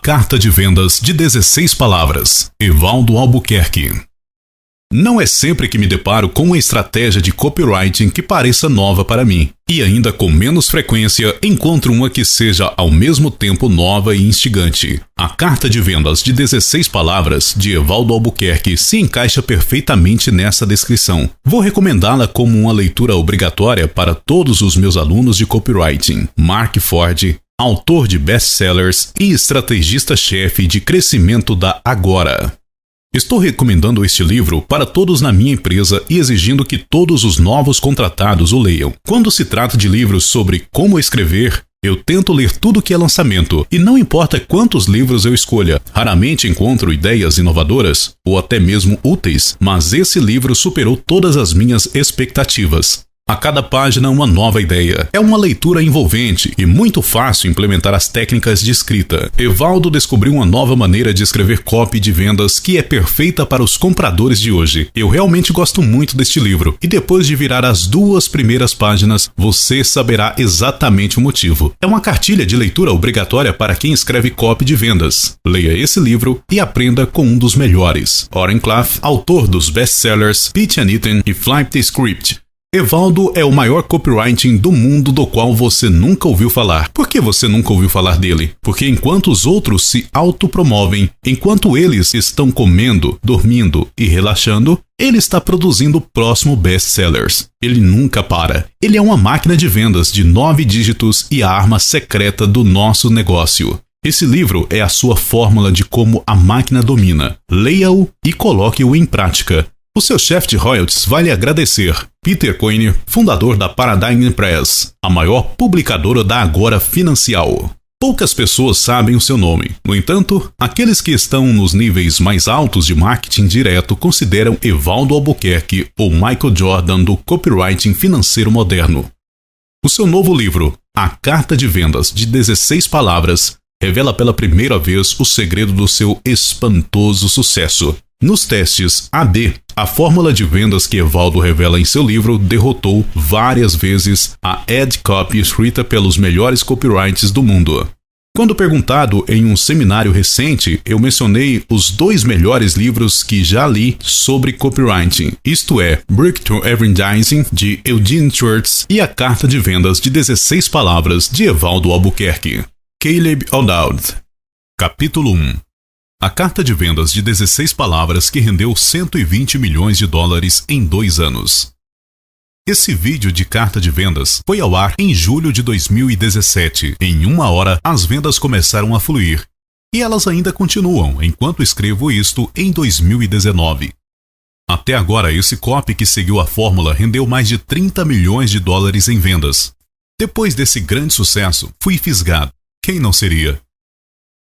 carta de vendas de 16 palavras. Evaldo Albuquerque. Não é sempre que me deparo com uma estratégia de copywriting que pareça nova para mim. E ainda com menos frequência, encontro uma que seja ao mesmo tempo nova e instigante. A carta de vendas de 16 palavras de Evaldo Albuquerque se encaixa perfeitamente nessa descrição. Vou recomendá-la como uma leitura obrigatória para todos os meus alunos de copywriting. Mark Ford, autor de best-sellers e estrategista-chefe de crescimento da Agora. Estou recomendando este livro para todos na minha empresa e exigindo que todos os novos contratados o leiam. Quando se trata de livros sobre como escrever, eu tento ler tudo que é lançamento, e não importa quantos livros eu escolha. Raramente encontro ideias inovadoras, ou até mesmo úteis, mas esse livro superou todas as minhas expectativas. A cada página uma nova ideia. É uma leitura envolvente e muito fácil implementar as técnicas de escrita. Evaldo descobriu uma nova maneira de escrever copy de vendas que é perfeita para os compradores de hoje. Eu realmente gosto muito deste livro e depois de virar as 2 primeiras páginas, você saberá exatamente o motivo. É uma cartilha de leitura obrigatória para quem escreve copy de vendas. Leia esse livro e aprenda com um dos melhores. Oren Klaff, autor dos best-sellers Pitch and Eaten e Flip the Script. Evaldo é o maior copywriting do mundo do qual você nunca ouviu falar. Por que você nunca ouviu falar dele? Porque enquanto os outros se autopromovem, enquanto eles estão comendo, dormindo e relaxando, ele está produzindo o próximo best-sellers. Ele nunca para. Ele é uma máquina de vendas de 9 dígitos e a arma secreta do nosso negócio. Esse livro é a sua fórmula de como a máquina domina. Leia-o e coloque-o em prática. O seu chefe de royalties vai lhe agradecer. Peter Coyne, fundador da Paradigm Press, a maior publicadora da Agora Financial. Poucas pessoas sabem o seu nome. No entanto, aqueles que estão nos níveis mais altos de marketing direto consideram Evaldo Albuquerque o Michael Jordan do copywriting financeiro moderno. O seu novo livro, A Carta de Vendas de 16 Palavras, revela pela primeira vez o segredo do seu espantoso sucesso. Nos testes A/B, a fórmula de vendas que Evaldo revela em seu livro derrotou várias vezes a ad copy escrita pelos melhores copywriters do mundo. Quando perguntado em um seminário recente, eu mencionei os 2 melhores livros que já li sobre copywriting, isto é, Breakthrough Advertising, de Eugene Schwartz, e A Carta de Vendas de 16 Palavras, de Evaldo Albuquerque. Caleb O'Dowd. Capítulo 1. A carta de vendas de 16 palavras que rendeu 120 milhões de dólares em 2 anos. Esse vídeo de carta de vendas foi ao ar em julho de 2017. Em 1 hora, as vendas começaram a fluir. E elas ainda continuam, enquanto escrevo isto, em 2019. Até agora, esse copy que seguiu a fórmula rendeu mais de 30 milhões de dólares em vendas. Depois desse grande sucesso, fui fisgado. Quem não seria?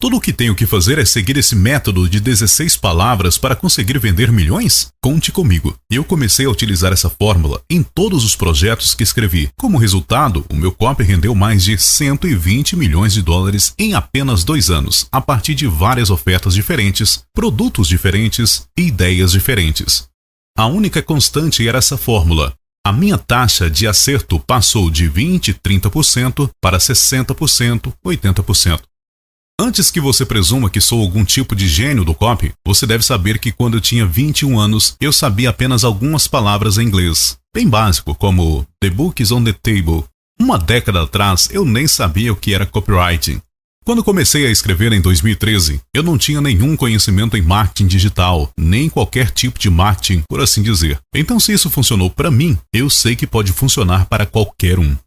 Tudo o que tenho que fazer é seguir esse método de 16 palavras para conseguir vender milhões? Conte comigo. Eu comecei a utilizar essa fórmula em todos os projetos que escrevi. Como resultado, o meu copy rendeu mais de 120 milhões de dólares em apenas 2 anos, a partir de várias ofertas diferentes, produtos diferentes e ideias diferentes. A única constante era essa fórmula. A minha taxa de acerto passou de 20% e 30% para 60%, 80%. Antes que você presuma que sou algum tipo de gênio do copy, você deve saber que quando eu tinha 21 anos, eu sabia apenas algumas palavras em inglês, bem básico, como "The book is on the table". Uma década atrás, eu nem sabia o que era copywriting. Quando comecei a escrever em 2013, eu não tinha nenhum conhecimento em marketing digital, nem qualquer tipo de marketing, por assim dizer. Então, se isso funcionou para mim, eu sei que pode funcionar para qualquer um.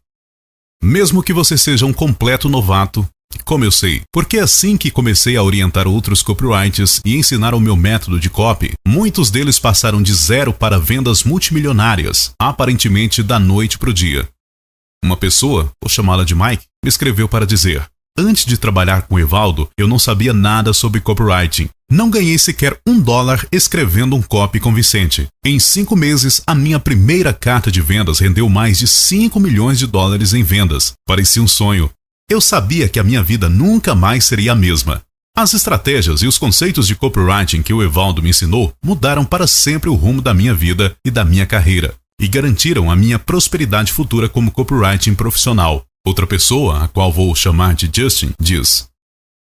Mesmo que você seja um completo novato, como eu sei? Porque assim que comecei a orientar outros copywriters e ensinar o meu método de copy, muitos deles passaram de 0 para vendas multimilionárias, aparentemente da noite para o dia. Uma pessoa, vou chamá-la de Mike, me escreveu para dizer: antes de trabalhar com Evaldo, eu não sabia nada sobre copywriting. Não ganhei sequer $1 escrevendo um copy convincente. Em 5 meses, a minha primeira carta de vendas rendeu mais de 5 milhões de dólares em vendas. Parecia um sonho. Eu sabia que a minha vida nunca mais seria a mesma. As estratégias e os conceitos de copywriting que o Evaldo me ensinou mudaram para sempre o rumo da minha vida e da minha carreira, e garantiram a minha prosperidade futura como copywriting profissional. Outra pessoa, a qual vou chamar de Justin, diz: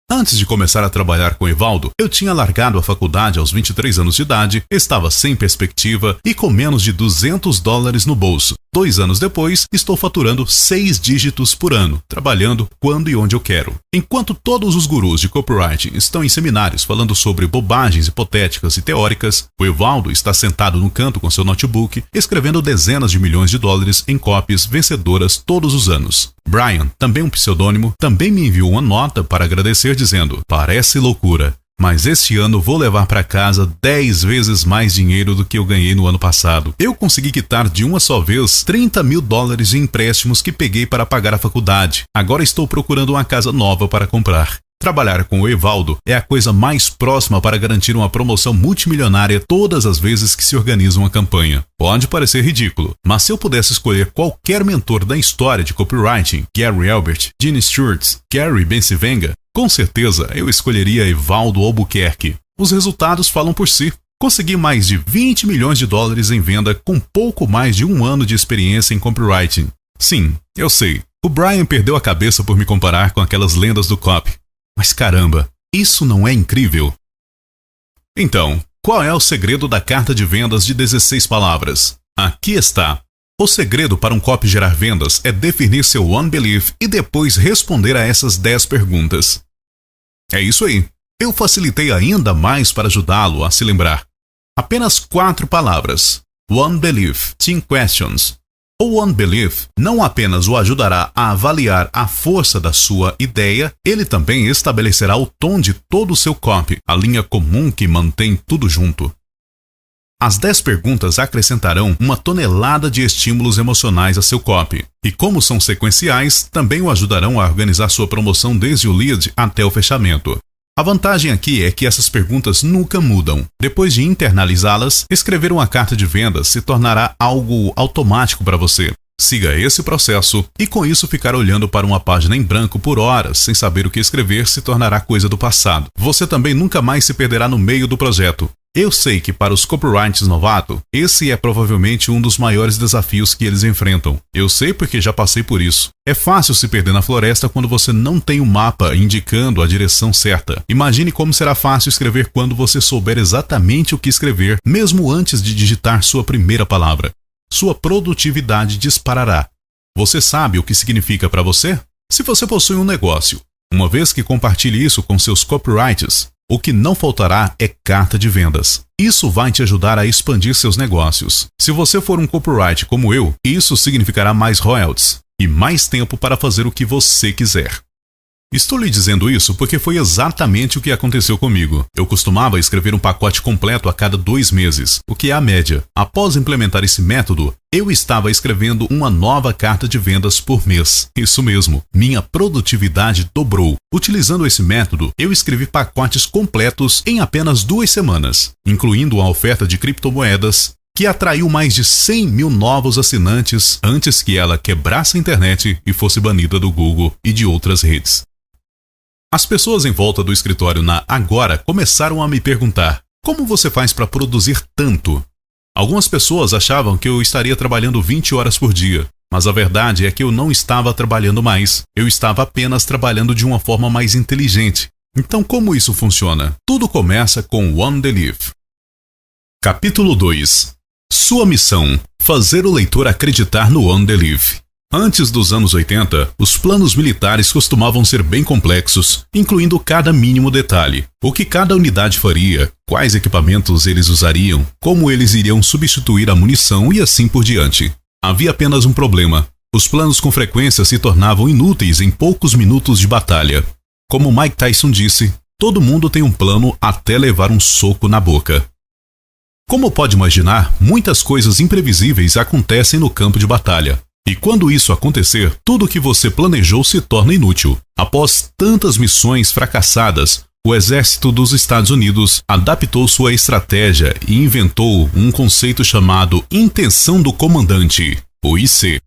Antes de começar a trabalhar com Evaldo, eu tinha largado a faculdade aos 23 anos de idade, estava sem perspectiva e com menos de $200 no bolso. 2 anos depois, estou faturando 6 dígitos por ano, trabalhando quando e onde eu quero. Enquanto todos os gurus de copywriting estão em seminários falando sobre bobagens hipotéticas e teóricas, o Evaldo está sentado no canto com seu notebook, escrevendo dezenas de milhões de dólares em copies vencedoras todos os anos. Brian, também um pseudônimo, também me enviou uma nota para agradecer dizendo: "Parece loucura, mas este ano vou levar para casa 10 vezes mais dinheiro do que eu ganhei no ano passado. Eu consegui quitar de uma só vez $30 mil em empréstimos que peguei para pagar a faculdade. Agora estou procurando uma casa nova para comprar." Trabalhar com o Evaldo é a coisa mais próxima para garantir uma promoção multimilionária todas as vezes que se organiza uma campanha. Pode parecer ridículo, mas se eu pudesse escolher qualquer mentor da história de copywriting, Gary Albert, Gene Stewart, Gary Bencivenga, com certeza eu escolheria Evaldo Albuquerque. Os resultados falam por si. Consegui mais de $20 milhões em venda com pouco mais de 1 ano de experiência em copywriting. Sim, eu sei, o Brian perdeu a cabeça por me comparar com aquelas lendas do copy. Mas caramba, isso não é incrível? Então, qual é o segredo da carta de vendas de 16 palavras? Aqui está. O segredo para um copy gerar vendas é definir seu one belief e depois responder a essas 10 perguntas. É isso aí. Eu facilitei ainda mais para ajudá-lo a se lembrar. Apenas 4 palavras. One belief, 10 questions. O One Belief não apenas o ajudará a avaliar a força da sua ideia, ele também estabelecerá o tom de todo o seu copy, a linha comum que mantém tudo junto. As 10 perguntas acrescentarão uma tonelada de estímulos emocionais a seu copy, e como são sequenciais, também o ajudarão a organizar sua promoção desde o lead até o fechamento. A vantagem aqui é que essas perguntas nunca mudam. Depois de internalizá-las, escrever uma carta de vendas se tornará algo automático para você. Siga esse processo e com isso ficar olhando para uma página em branco por horas sem saber o que escrever se tornará coisa do passado. Você também nunca mais se perderá no meio do projeto. Eu sei que para os copywriters novatos, esse é provavelmente um dos maiores desafios que eles enfrentam. Eu sei porque já passei por isso. É fácil se perder na floresta quando você não tem um mapa indicando a direção certa. Imagine como será fácil escrever quando você souber exatamente o que escrever, mesmo antes de digitar sua primeira palavra. Sua produtividade disparará. Você sabe o que significa para você? Se você possui um negócio, uma vez que compartilhe isso com seus copywriters, o que não faltará é carta de vendas. Isso vai te ajudar a expandir seus negócios. Se você for um copywriter como eu, isso significará mais royalties e mais tempo para fazer o que você quiser. Estou lhe dizendo isso porque foi exatamente o que aconteceu comigo. Eu costumava escrever um pacote completo a cada 2 meses, o que é a média. Após implementar esse método, eu estava escrevendo uma nova carta de vendas por mês. Isso mesmo, minha produtividade dobrou. Utilizando esse método, eu escrevi pacotes completos em apenas 2 semanas, incluindo a oferta de criptomoedas, que atraiu mais de 100 mil novos assinantes antes que ela quebrasse a internet e fosse banida do Google e de outras redes. As pessoas em volta do escritório na Agora começaram a me perguntar: como você faz para produzir tanto? Algumas pessoas achavam que eu estaria trabalhando 20 horas por dia, mas a verdade é que eu não estava trabalhando mais, eu estava apenas trabalhando de uma forma mais inteligente. Então como isso funciona? Tudo começa com One Belief. Capítulo 2. Sua missão: fazer o leitor acreditar no One Belief. Antes dos anos 80, os planos militares costumavam ser bem complexos, incluindo cada mínimo detalhe. O que cada unidade faria, quais equipamentos eles usariam, como eles iriam substituir a munição e assim por diante. Havia apenas um problema: os planos com frequência se tornavam inúteis em poucos minutos de batalha. Como Mike Tyson disse, todo mundo tem um plano até levar um soco na boca. Como pode imaginar, muitas coisas imprevisíveis acontecem no campo de batalha. E quando isso acontecer, tudo o que você planejou se torna inútil. Após tantas missões fracassadas, o exército dos Estados Unidos adaptou sua estratégia e inventou um conceito chamado Intenção do Comandante, o IC.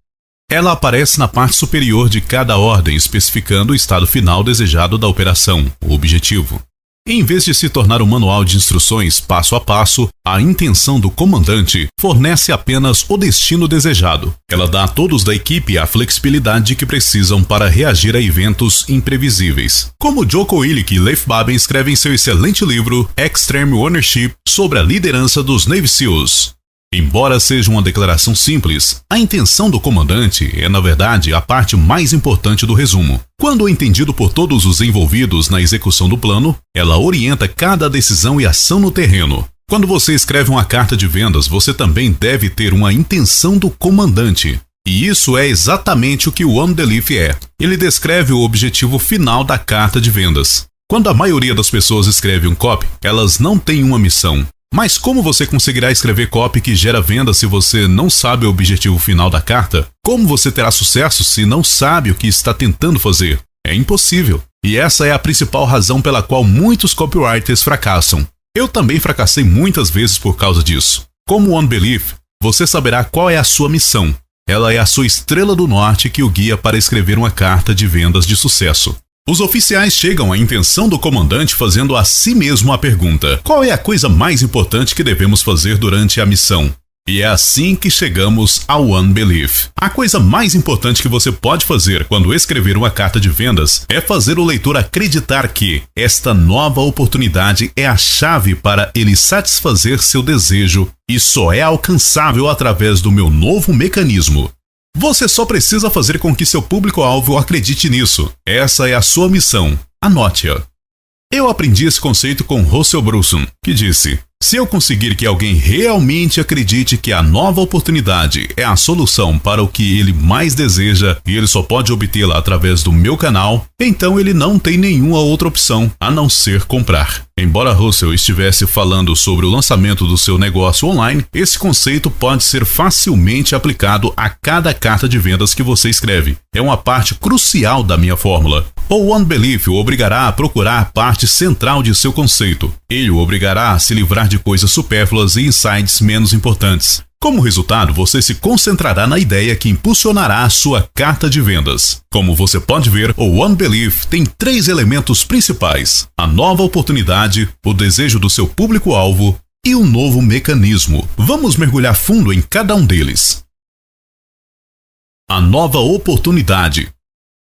Ela aparece na parte superior de cada ordem, especificando o estado final desejado da operação, o objetivo. Em vez de se tornar um manual de instruções passo a passo, a intenção do comandante fornece apenas o destino desejado. Ela dá a todos da equipe a flexibilidade que precisam para reagir a eventos imprevisíveis. Como Jocko Willink e Leif Babin escrevem em seu excelente livro Extreme Ownership sobre a liderança dos Navy SEALs. Embora seja uma declaração simples, a intenção do comandante é, na verdade, a parte mais importante do resumo. Quando entendido por todos os envolvidos na execução do plano, ela orienta cada decisão e ação no terreno. Quando você escreve uma carta de vendas, você também deve ter uma intenção do comandante. E isso é exatamente o que o One Belief é. Ele descreve o objetivo final da carta de vendas. Quando a maioria das pessoas escreve um copy, elas não têm uma missão. Mas como você conseguirá escrever copy que gera venda se você não sabe o objetivo final da carta? Como você terá sucesso se não sabe o que está tentando fazer? É impossível. E essa é a principal razão pela qual muitos copywriters fracassam. Eu também fracassei muitas vezes por causa disso. Como One Belief, você saberá qual é a sua missão. Ela é a sua estrela do norte que o guia para escrever uma carta de vendas de sucesso. Os oficiais chegam à intenção do comandante fazendo a si mesmo a pergunta: qual é a coisa mais importante que devemos fazer durante a missão? E é assim que chegamos ao One Belief. A coisa mais importante que você pode fazer quando escrever uma carta de vendas é fazer o leitor acreditar que esta nova oportunidade é a chave para ele satisfazer seu desejo e só é alcançável através do meu novo mecanismo. Você só precisa fazer com que seu público-alvo acredite nisso. Essa é a sua missão. Anote-a. Eu aprendi esse conceito com Russell Brunson, que disse: se eu conseguir que alguém realmente acredite que a nova oportunidade é a solução para o que ele mais deseja e ele só pode obtê-la através do meu canal, então ele não tem nenhuma outra opção a não ser comprar. Embora Russell estivesse falando sobre o lançamento do seu negócio online, esse conceito pode ser facilmente aplicado a cada carta de vendas que você escreve. É uma parte crucial da minha fórmula. O One Belief o obrigará a procurar a parte central de seu conceito. Ele o obrigará a se livrar de coisas supérfluas e insights menos importantes. Como resultado, você se concentrará na ideia que impulsionará a sua carta de vendas. Como você pode ver, o One Belief tem 3 elementos principais: a nova oportunidade, o desejo do seu público-alvo e um novo mecanismo. Vamos mergulhar fundo em cada um deles. A nova oportunidade.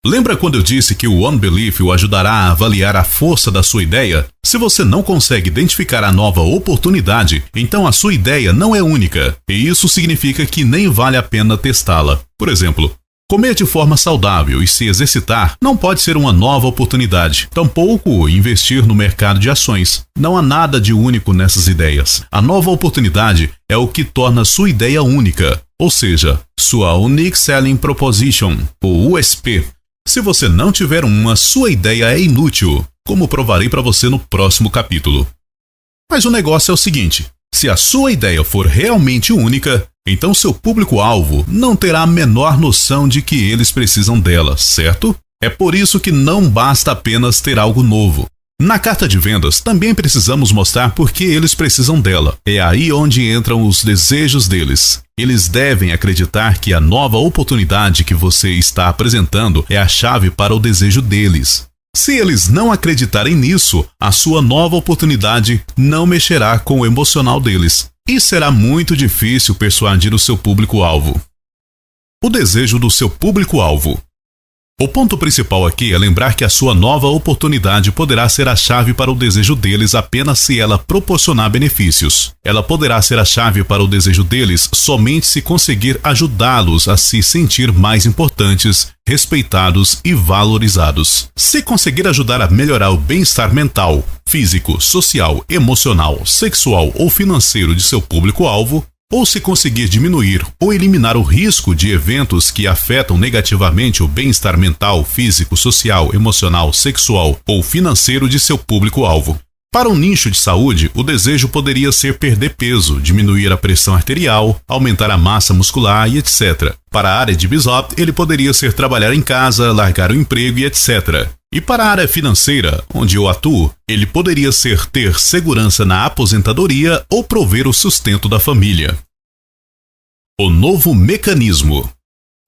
Lembra quando eu disse que o One Belief o ajudará a avaliar a força da sua ideia? Se você não consegue identificar a nova oportunidade, então a sua ideia não é única, e isso significa que nem vale a pena testá-la. Por exemplo, comer de forma saudável e se exercitar não pode ser uma nova oportunidade, tampouco investir no mercado de ações. Não há nada de único nessas ideias. A nova oportunidade é o que torna sua ideia única, ou seja, sua Unique Selling Proposition, ou USP. Se você não tiver uma, sua ideia é inútil, como provarei para você no próximo capítulo. Mas o negócio é o seguinte: se a sua ideia for realmente única, então seu público-alvo não terá a menor noção de que eles precisam dela, certo? É por isso que não basta apenas ter algo novo. Na carta de vendas, também precisamos mostrar por que eles precisam dela. É aí onde entram os desejos deles. Eles devem acreditar que a nova oportunidade que você está apresentando é a chave para o desejo deles. Se eles não acreditarem nisso, a sua nova oportunidade não mexerá com o emocional deles. E será muito difícil persuadir o seu público-alvo. O desejo do seu público-alvo. O ponto principal aqui é lembrar que a sua nova oportunidade poderá ser a chave para o desejo deles apenas se ela proporcionar benefícios. Ela poderá ser a chave para o desejo deles somente se conseguir ajudá-los a se sentir mais importantes, respeitados e valorizados. Se conseguir ajudar a melhorar o bem-estar mental, físico, social, emocional, sexual ou financeiro de seu público-alvo, ou se conseguir diminuir ou eliminar o risco de eventos que afetam negativamente o bem-estar mental, físico, social, emocional, sexual ou financeiro de seu público-alvo. Para um nicho de saúde, o desejo poderia ser perder peso, diminuir a pressão arterial, aumentar a massa muscular e etc. Para a área de BISOP, ele poderia ser trabalhar em casa, largar o emprego e etc. E para a área financeira, onde eu atuo, ele poderia ser ter segurança na aposentadoria ou prover o sustento da família. O novo mecanismo.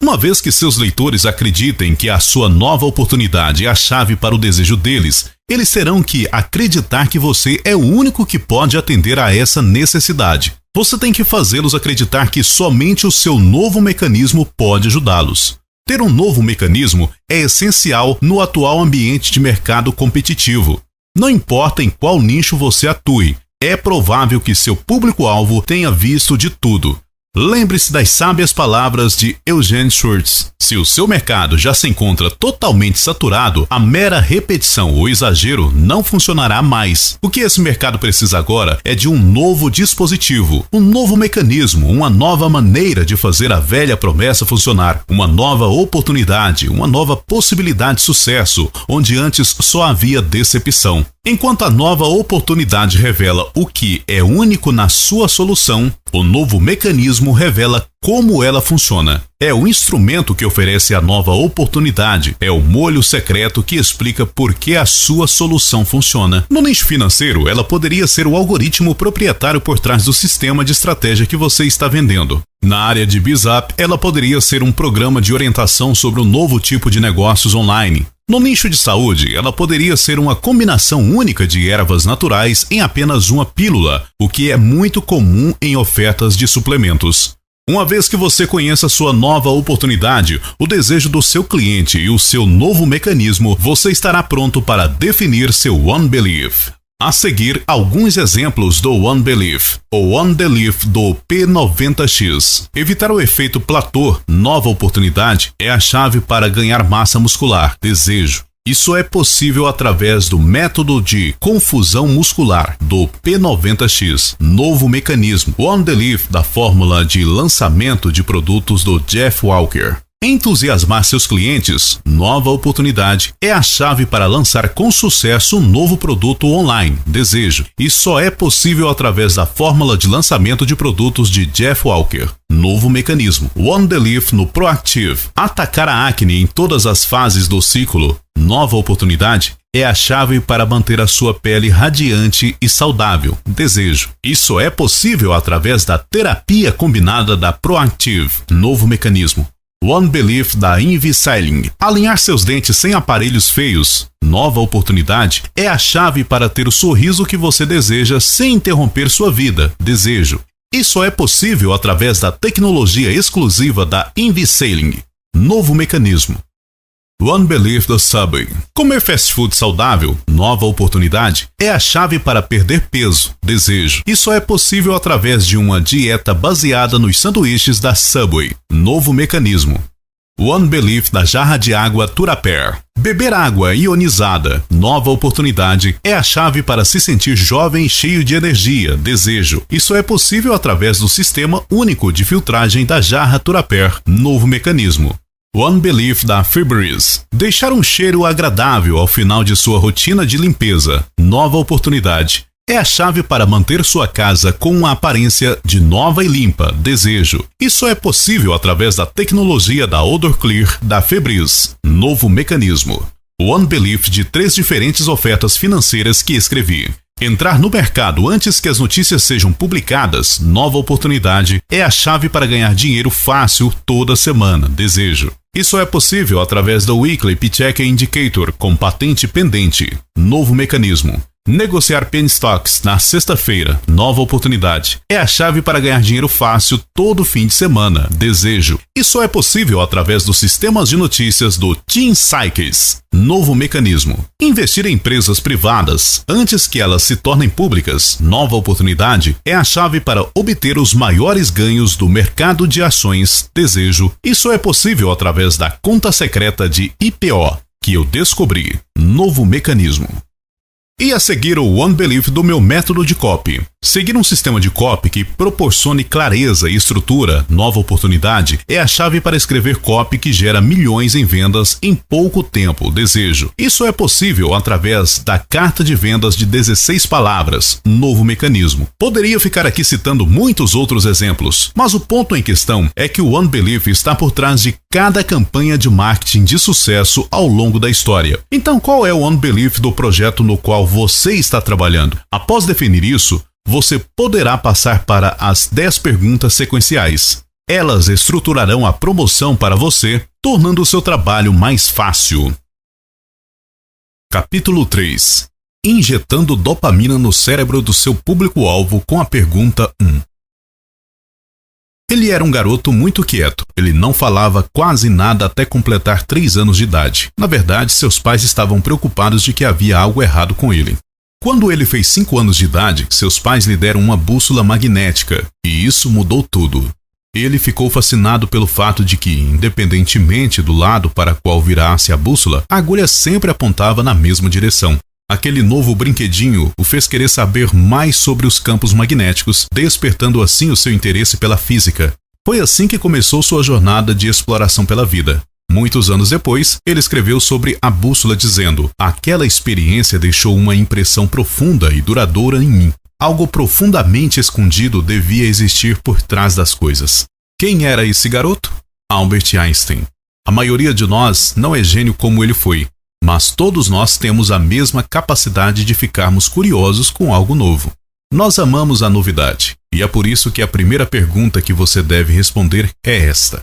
Uma vez que seus leitores acreditem que a sua nova oportunidade é a chave para o desejo deles, eles terão que acreditar que você é o único que pode atender a essa necessidade. Você tem que fazê-los acreditar que somente o seu novo mecanismo pode ajudá-los. Ter um novo mecanismo é essencial no atual ambiente de mercado competitivo. Não importa em qual nicho você atue, é provável que seu público-alvo tenha visto de tudo. Lembre-se das sábias palavras de Eugene Schwartz. Se o seu mercado já se encontra totalmente saturado, a mera repetição ou exagero não funcionará mais. O que esse mercado precisa agora é de um novo dispositivo, um novo mecanismo, uma nova maneira de fazer a velha promessa funcionar, uma nova oportunidade, uma nova possibilidade de sucesso, onde antes só havia decepção. Enquanto a nova oportunidade revela o que é único na sua solução, o novo mecanismo revela como ela funciona. É o instrumento que oferece a nova oportunidade, é o molho secreto que explica por que a sua solução funciona. No nicho financeiro, ela poderia ser o algoritmo proprietário por trás do sistema de estratégia que você está vendendo. Na área de BizUp, ela poderia ser um programa de orientação sobre um novo tipo de negócios online. No nicho de saúde, ela poderia ser uma combinação única de ervas naturais em apenas uma pílula, o que é muito comum em ofertas de suplementos. Uma vez que você conheça sua nova oportunidade, o desejo do seu cliente e o seu novo mecanismo, você estará pronto para definir seu One Belief. A seguir, alguns exemplos do One Belief. O One Belief do P90X. Evitar o efeito platô, nova oportunidade, é a chave para ganhar massa muscular, desejo. Isso é possível através do método de confusão muscular do P90X, novo mecanismo, One Belief da fórmula de lançamento de produtos do Jeff Walker. Entusiasmar seus clientes, nova oportunidade, é a chave para lançar com sucesso um novo produto online, desejo. E só é possível através da fórmula de lançamento de produtos de Jeff Walker. Novo mecanismo, One Belief no Proactive. Atacar a acne em todas as fases do ciclo, nova oportunidade, é a chave para manter a sua pele radiante e saudável, desejo. Isso é possível através da terapia combinada da Proactive, novo mecanismo. One Belief da Invisalign. Alinhar seus dentes sem aparelhos feios, nova oportunidade, é a chave para ter o sorriso que você deseja sem interromper sua vida, desejo. Isso é possível através da tecnologia exclusiva da Invisalign, novo mecanismo. One Belief da Subway. Comer fast food saudável, nova oportunidade, é a chave para perder peso, desejo. Isso é possível através de uma dieta baseada nos sanduíches da Subway, novo mecanismo. One Belief da jarra de água Tupperware. Beber água ionizada, nova oportunidade, é a chave para se sentir jovem e cheio de energia, desejo. Isso é possível através do sistema único de filtragem da jarra Tupperware, novo mecanismo. One Belief da Febreze. Deixar um cheiro agradável ao final de sua rotina de limpeza, nova oportunidade, é a chave para manter sua casa com uma aparência de nova e limpa, desejo. Isso é possível através da tecnologia da Odor Clear da Febreze, novo mecanismo. One Belief de 3 diferentes ofertas financeiras que escrevi. Entrar no mercado antes que as notícias sejam publicadas, nova oportunidade, é a chave para ganhar dinheiro fácil toda semana, desejo. Isso é possível através do Weekly Paycheck Indicator com patente pendente, novo mecanismo. Negociar penny stocks na sexta-feira, nova oportunidade, é a chave para ganhar dinheiro fácil todo fim de semana, desejo. Isso é possível através dos sistemas de notícias do Team Psyches, novo mecanismo. Investir em empresas privadas antes que elas se tornem públicas, nova oportunidade, é a chave para obter os maiores ganhos do mercado de ações, desejo. Isso é possível através da conta secreta de IPO, que eu descobri, novo mecanismo. E a seguir o One Belief do meu método de copy. Seguir um sistema de copy que proporcione clareza e estrutura, nova oportunidade, é a chave para escrever copy que gera milhões em vendas em pouco tempo, desejo. Isso é possível através da carta de vendas de 16 palavras, novo mecanismo. Poderia ficar aqui citando muitos outros exemplos, mas o ponto em questão é que o One Belief está por trás de cada campanha de marketing de sucesso ao longo da história. Então, qual é o One Belief do projeto no qual você está trabalhando? Após definir isso, você poderá passar para as 10 perguntas sequenciais. Elas estruturarão a promoção para você, tornando o seu trabalho mais fácil. Capítulo 3. Injetando dopamina no cérebro do seu público-alvo com a pergunta 1. Ele era um garoto muito quieto. Ele não falava quase nada até completar 3 anos de idade. Na verdade, seus pais estavam preocupados de que havia algo errado com ele. Quando ele fez 5 anos de idade, seus pais lhe deram uma bússola magnética, e isso mudou tudo. Ele ficou fascinado pelo fato de que, independentemente do lado para qual virasse a bússola, a agulha sempre apontava na mesma direção. Aquele novo brinquedinho o fez querer saber mais sobre os campos magnéticos, despertando assim o seu interesse pela física. Foi assim que começou sua jornada de exploração pela vida. Muitos anos depois, ele escreveu sobre a bússola dizendo: aquela experiência deixou uma impressão profunda e duradoura em mim. Algo profundamente escondido devia existir por trás das coisas. Quem era esse garoto? Albert Einstein. A maioria de nós não é gênio como ele foi, mas todos nós temos a mesma capacidade de ficarmos curiosos com algo novo. Nós amamos a novidade, e é por isso que a primeira pergunta que você deve responder é esta.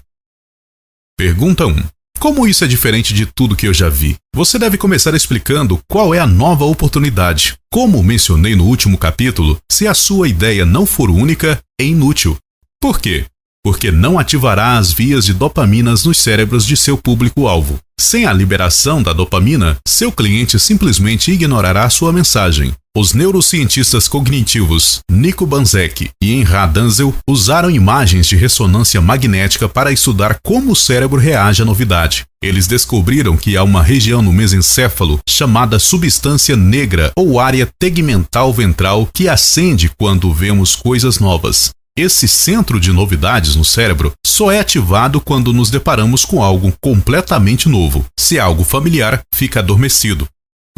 Pergunta 1. Como isso é diferente de tudo que eu já vi? Você deve começar explicando qual é a nova oportunidade. Como mencionei no último capítulo, se a sua ideia não for única, é inútil. Por quê? Porque não ativará as vias de dopaminas nos cérebros de seu público-alvo. Sem a liberação da dopamina, seu cliente simplesmente ignorará sua mensagem. Os neurocientistas cognitivos Nico Banzec e Enra Danzel usaram imagens de ressonância magnética para estudar como o cérebro reage à novidade. Eles descobriram que há uma região no mesencéfalo chamada substância negra ou área tegmental ventral que acende quando vemos coisas novas. Esse centro de novidades no cérebro só é ativado quando nos deparamos com algo completamente novo. Se algo familiar, fica adormecido.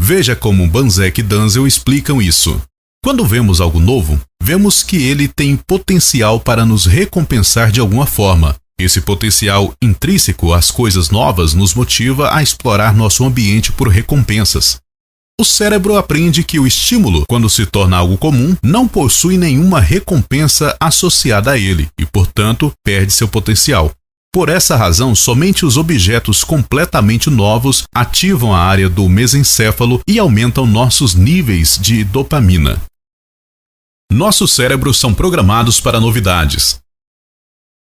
Veja como Banzec e Danzel explicam isso. Quando vemos algo novo, vemos que ele tem potencial para nos recompensar de alguma forma. Esse potencial intrínseco às coisas novas nos motiva a explorar nosso ambiente por recompensas. O cérebro aprende que o estímulo, quando se torna algo comum, não possui nenhuma recompensa associada a ele e, portanto, perde seu potencial. Por essa razão, somente os objetos completamente novos ativam a área do mesencéfalo e aumentam nossos níveis de dopamina. Nossos cérebros são programados para novidades.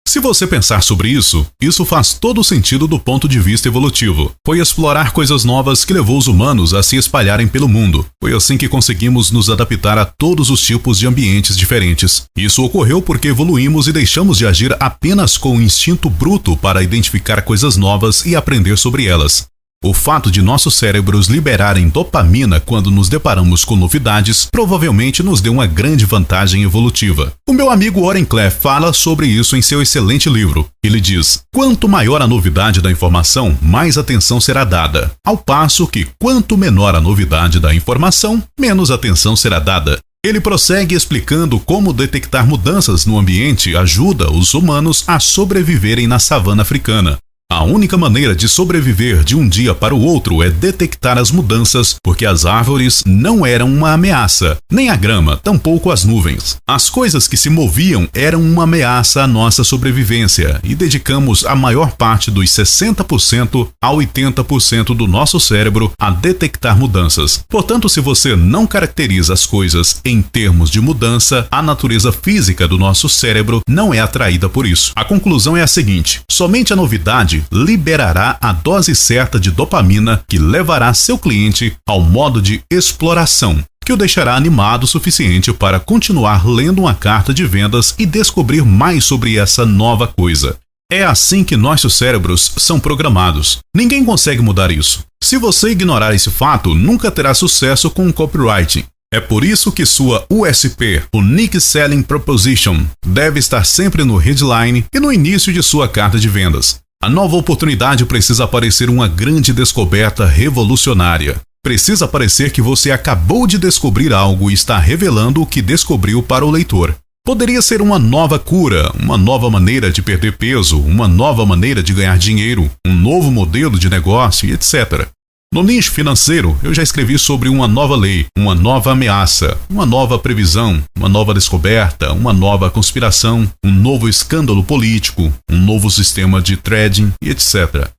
Se você pensar sobre isso faz todo o sentido do ponto de vista evolutivo. Foi explorar coisas novas que levou os humanos a se espalharem pelo mundo. Foi assim que conseguimos nos adaptar a todos os tipos de ambientes diferentes. Isso ocorreu porque evoluímos e deixamos de agir apenas com o instinto bruto para identificar coisas novas e aprender sobre elas. O fato de nossos cérebros liberarem dopamina quando nos deparamos com novidades provavelmente nos deu uma grande vantagem evolutiva. O meu amigo Oren Klaff fala sobre isso em seu excelente livro. Ele diz: quanto maior a novidade da informação, mais atenção será dada, ao passo que quanto menor a novidade da informação, menos atenção será dada. Ele prossegue explicando como detectar mudanças no ambiente ajuda os humanos a sobreviverem na savana africana. A única maneira de sobreviver de um dia para o outro é detectar as mudanças, porque as árvores não eram uma ameaça, nem a grama, tampouco as nuvens. As coisas que se moviam eram uma ameaça à nossa sobrevivência e dedicamos a maior parte dos 60% a 80% do nosso cérebro a detectar mudanças. Portanto, se você não caracteriza as coisas em termos de mudança, a natureza física do nosso cérebro não é atraída por isso. A conclusão é a seguinte: somente a novidade liberará a dose certa de dopamina que levará seu cliente ao modo de exploração, que o deixará animado o suficiente para continuar lendo uma carta de vendas e descobrir mais sobre essa nova coisa. É assim que nossos cérebros são programados. Ninguém consegue mudar isso. Se você ignorar esse fato, nunca terá sucesso com o copywriting. É por isso que sua USP, Unique Selling Proposition, deve estar sempre no headline e no início de sua carta de vendas. A nova oportunidade precisa parecer uma grande descoberta revolucionária. Precisa parecer que você acabou de descobrir algo e está revelando o que descobriu para o leitor. Poderia ser uma nova cura, uma nova maneira de perder peso, uma nova maneira de ganhar dinheiro, um novo modelo de negócio, etc. No nicho financeiro, eu já escrevi sobre uma nova lei, uma nova ameaça, uma nova previsão, uma nova descoberta, uma nova conspiração, um novo escândalo político, um novo sistema de trading e etc.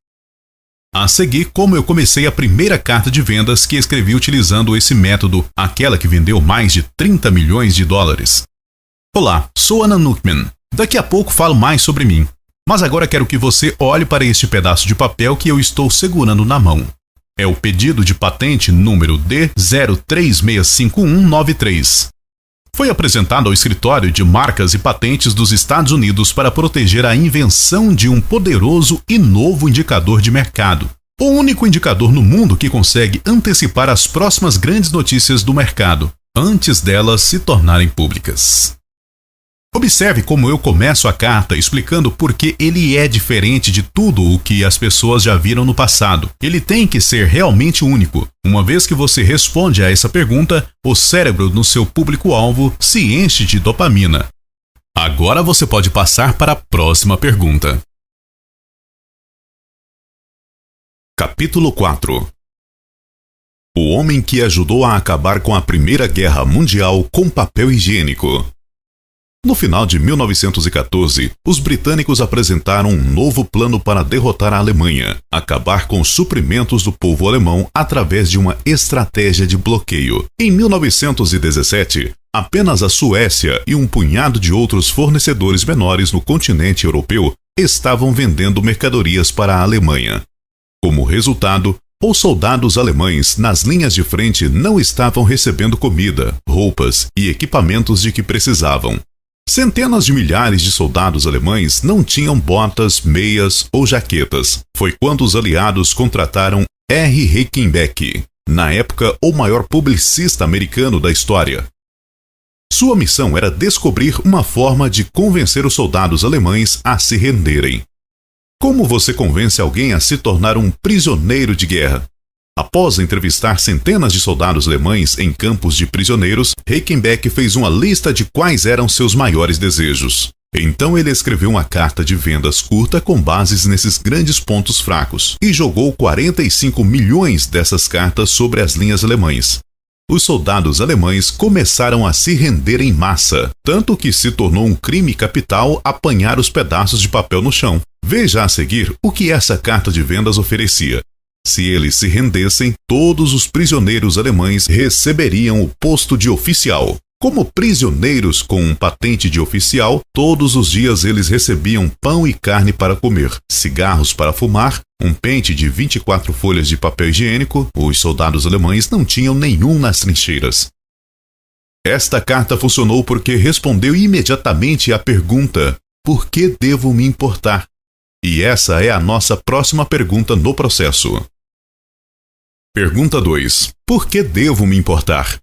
A seguir, como eu comecei a primeira carta de vendas que escrevi utilizando esse método, aquela que vendeu mais de 30 milhões de dólares. Olá, sou Anan Nuchman. Daqui a pouco falo mais sobre mim, mas agora quero que você olhe para este pedaço de papel que eu estou segurando na mão. É o pedido de patente número D03659193. Foi apresentado ao Escritório de Marcas e Patentes dos Estados Unidos para proteger a invenção de um poderoso e novo indicador de mercado. O único indicador no mundo que consegue antecipar as próximas grandes notícias do mercado, antes delas se tornarem públicas. Observe como eu começo a carta explicando por que ele é diferente de tudo o que as pessoas já viram no passado. Ele tem que ser realmente único. Uma vez que você responde a essa pergunta, o cérebro no seu público-alvo se enche de dopamina. Agora você pode passar para a próxima pergunta. Capítulo 4. O homem que ajudou a acabar com a Primeira Guerra Mundial com papel higiênico. No final de 1914, os britânicos apresentaram um novo plano para derrotar a Alemanha, acabar com os suprimentos do povo alemão através de uma estratégia de bloqueio. Em 1917, apenas a Suécia e um punhado de outros fornecedores menores no continente europeu estavam vendendo mercadorias para a Alemanha. Como resultado, os soldados alemães nas linhas de frente não estavam recebendo comida, roupas e equipamentos de que precisavam. Centenas de milhares de soldados alemães não tinham botas, meias ou jaquetas. Foi quando os aliados contrataram R. Rickenbacker, na época o maior publicista americano da história. Sua missão era descobrir uma forma de convencer os soldados alemães a se renderem. Como você convence alguém a se tornar um prisioneiro de guerra? Após entrevistar centenas de soldados alemães em campos de prisioneiros, Rickenbacker fez uma lista de quais eram seus maiores desejos. Então ele escreveu uma carta de vendas curta com bases nesses grandes pontos fracos e jogou 45 milhões dessas cartas sobre as linhas alemãs. Os soldados alemães começaram a se render em massa, tanto que se tornou um crime capital apanhar os pedaços de papel no chão. Veja a seguir o que essa carta de vendas oferecia. Se eles se rendessem, todos os prisioneiros alemães receberiam o posto de oficial. Como prisioneiros com patente de oficial, todos os dias eles recebiam pão e carne para comer, cigarros para fumar, um pente de 24 folhas de papel higiênico. Os soldados alemães não tinham nenhum nas trincheiras. Esta carta funcionou porque respondeu imediatamente à pergunta: por que devo me importar? E essa é a nossa próxima pergunta no processo. Pergunta 2. Por que devo me importar?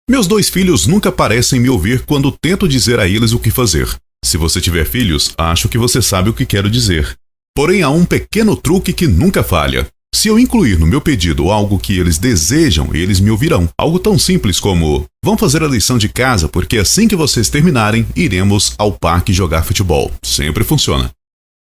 Meus 2 filhos nunca parecem me ouvir quando tento dizer a eles o que fazer. Se você tiver filhos, acho que você sabe o que quero dizer. Porém, há um pequeno truque que nunca falha. Se eu incluir no meu pedido algo que eles desejam, eles me ouvirão. Algo tão simples como: vamos fazer a lição de casa porque assim que vocês terminarem, iremos ao parque jogar futebol. Sempre funciona.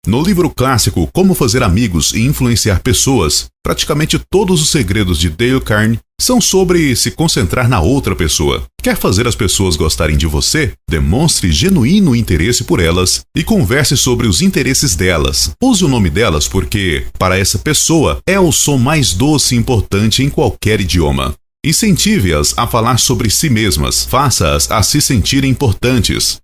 No livro clássico Como Fazer Amigos e Influenciar Pessoas, praticamente todos os segredos de Dale Carnegie são sobre se concentrar na outra pessoa. Quer fazer as pessoas gostarem de você? Demonstre genuíno interesse por elas e converse sobre os interesses delas. Use o nome delas porque, para essa pessoa, é o som mais doce e importante em qualquer idioma. Incentive-as a falar sobre si mesmas. Faça-as a se sentirem importantes.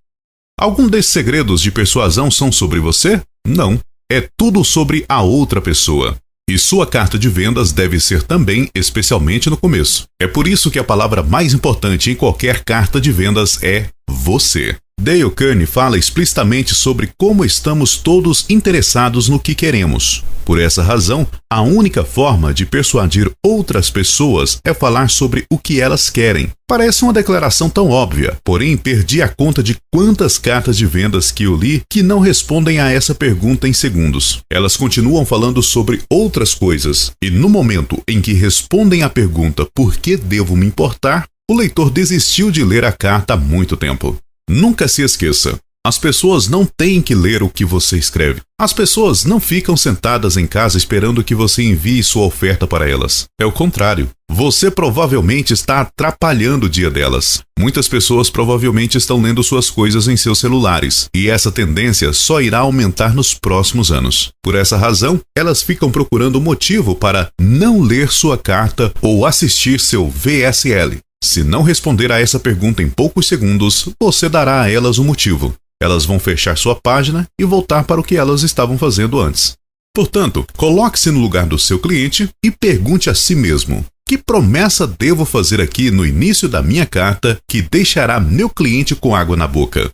Algum desses segredos de persuasão são sobre você? Não. É tudo sobre a outra pessoa. E sua carta de vendas deve ser também, especialmente no começo. É por isso que a palavra mais importante em qualquer carta de vendas é você. Dale Carnegie fala explicitamente sobre como estamos todos interessados no que queremos. Por essa razão, a única forma de persuadir outras pessoas é falar sobre o que elas querem. Parece uma declaração tão óbvia, porém perdi a conta de quantas cartas de vendas que eu li que não respondem a essa pergunta em segundos. Elas continuam falando sobre outras coisas, e no momento em que respondem à pergunta por que devo me importar, o leitor desistiu de ler a carta há muito tempo. Nunca se esqueça, As pessoas não têm que ler o que você escreve. As pessoas não ficam sentadas em casa esperando que você envie sua oferta para elas. É o contrário. Você provavelmente está atrapalhando o dia delas. Muitas pessoas provavelmente estão lendo suas coisas em seus celulares, e essa tendência só irá aumentar nos próximos anos. Por essa razão, elas ficam procurando motivo para não ler sua carta ou assistir seu VSL. Se não responder a essa pergunta em poucos segundos, você dará a elas um motivo. Elas vão fechar sua página e voltar para o que elas estavam fazendo antes. Portanto, coloque-se no lugar do seu cliente e pergunte a si mesmo: que promessa devo fazer aqui no início da minha carta que deixará meu cliente com água na boca?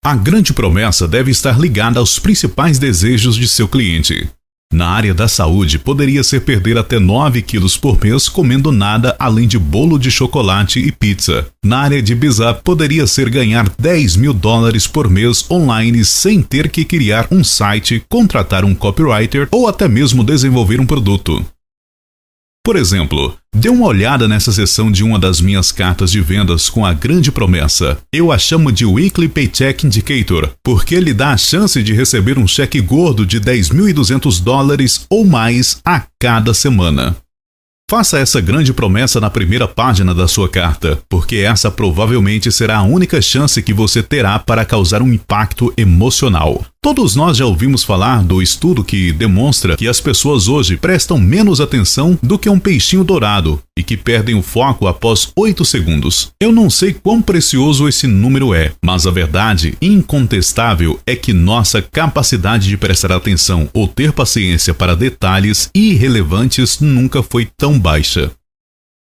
A grande promessa deve estar ligada aos principais desejos de seu cliente. Na área da saúde, poderia ser perder até 9 quilos por mês comendo nada além de bolo de chocolate e pizza. Na área de business, poderia ser ganhar $10.000 por mês online sem ter que criar um site, contratar um copywriter ou até mesmo desenvolver um produto. Por exemplo, dê uma olhada nessa seção de uma das minhas cartas de vendas com a grande promessa. Eu a chamo de Weekly Paycheck Indicator, porque lhe dá a chance de receber um cheque gordo de $10.200 ou mais a cada semana. Faça essa grande promessa na primeira página da sua carta, porque essa provavelmente será a única chance que você terá para causar um impacto emocional. Todos nós já ouvimos falar do estudo que demonstra que as pessoas hoje prestam menos atenção do que um peixinho dourado e que perdem o foco após 8 segundos. Eu não sei quão precioso esse número é, mas a verdade incontestável é que nossa capacidade de prestar atenção ou ter paciência para detalhes irrelevantes nunca foi tão baixa.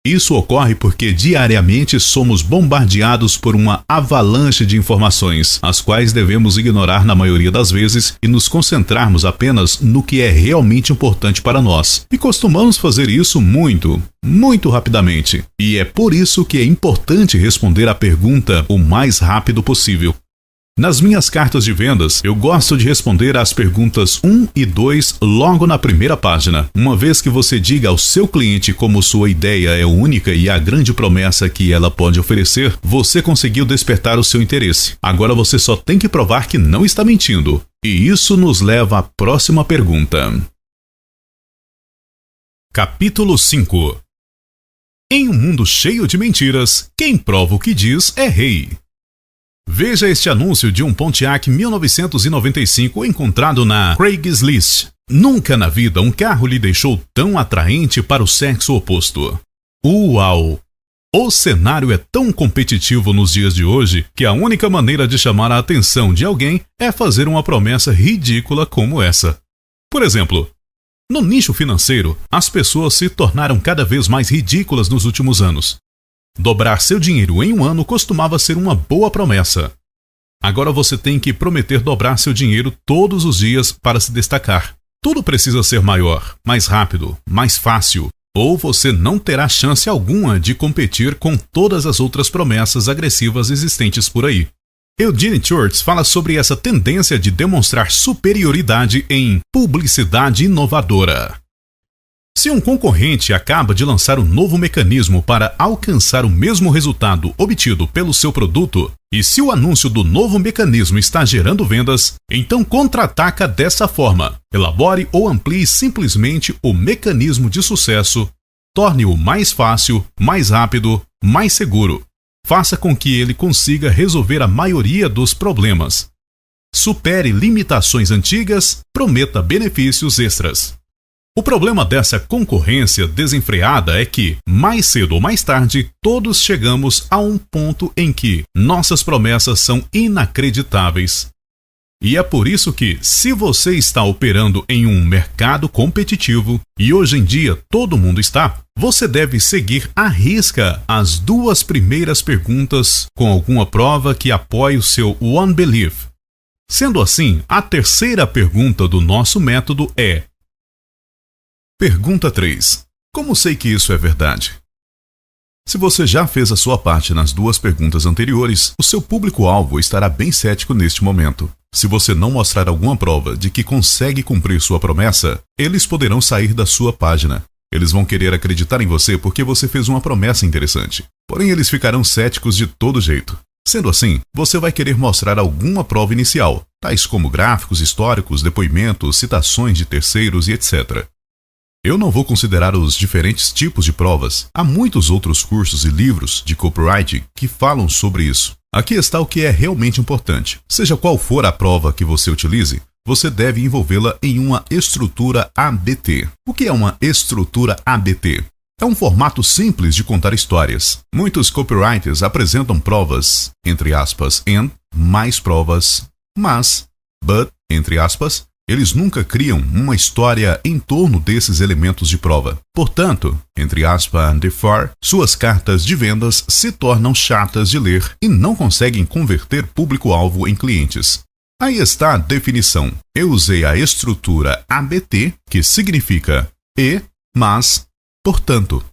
Isso ocorre porque diariamente somos bombardeados por uma avalanche de informações, as quais devemos ignorar na maioria das vezes e nos concentrarmos apenas no que é realmente importante para nós. E costumamos fazer isso muito rapidamente. E é por isso que é importante responder a pergunta o mais rápido possível. Nas minhas cartas de vendas, eu gosto de responder às perguntas 1 e 2 logo na primeira página. Uma vez que você diga ao seu cliente como sua ideia é única e a grande promessa que ela pode oferecer, você conseguiu despertar o seu interesse. Agora você só tem que provar que não está mentindo. E isso nos leva à próxima pergunta. Capítulo 5. Em um mundo cheio de mentiras, quem prova o que diz é rei. Veja este anúncio de um Pontiac 1995 encontrado na Craigslist. Nunca na vida um carro lhe deixou tão atraente para o sexo oposto. Uau! O cenário é tão competitivo nos dias de hoje que a única maneira de chamar a atenção de alguém é fazer uma promessa ridícula como essa. Por exemplo, no nicho financeiro, as pessoas se tornaram cada vez mais ridículas nos últimos anos. Dobrar seu dinheiro em um ano costumava ser uma boa promessa. Agora você tem que prometer dobrar seu dinheiro todos os dias para se destacar. Tudo precisa ser maior, mais rápido, mais fácil, ou você não terá chance alguma de competir com todas as outras promessas agressivas existentes por aí. Eugene Schwartz fala sobre essa tendência de demonstrar superioridade em publicidade inovadora. Se um concorrente acaba de lançar um novo mecanismo para alcançar o mesmo resultado obtido pelo seu produto, e se o anúncio do novo mecanismo está gerando vendas, então contra-ataca dessa forma. Elabore ou amplie simplesmente o mecanismo de sucesso, torne-o mais fácil, mais rápido, mais seguro. Faça com que ele consiga resolver a maioria dos problemas. Supere limitações antigas, prometa benefícios extras. O problema dessa concorrência desenfreada é que, mais cedo ou mais tarde, todos chegamos a um ponto em que nossas promessas são inacreditáveis. E é por isso que, se você está operando em um mercado competitivo, e hoje em dia todo mundo está, você deve seguir à risca as 2 primeiras perguntas com alguma prova que apoie o seu One Belief. Sendo assim, a terceira pergunta do nosso método é: Pergunta 3. Como sei que isso é verdade? Se você já fez a sua parte nas 2 perguntas anteriores, o seu público-alvo estará bem cético neste momento. Se você não mostrar alguma prova de que consegue cumprir sua promessa, eles poderão sair da sua página. Eles vão querer acreditar em você porque você fez uma promessa interessante. Porém, eles ficarão céticos de todo jeito. Sendo assim, você vai querer mostrar alguma prova inicial, tais como gráficos históricos, depoimentos, citações de terceiros e etc. Eu não vou considerar os diferentes tipos de provas. Há muitos outros cursos e livros de copywriting que falam sobre isso. Aqui está o que é realmente importante. Seja qual for a prova que você utilize, você deve envolvê-la em uma estrutura ABT. O que é uma estrutura ABT? É um formato simples de contar histórias. Muitos copywriters apresentam provas, entre aspas, and, mais provas, mas, but, entre aspas, eles nunca criam uma história em torno desses elementos de prova. Portanto, entre aspas, therefore, suas cartas de vendas se tornam chatas de ler e não conseguem converter público-alvo em clientes. Aí está a definição. Eu usei a estrutura ABT, que significa e, mas, portanto.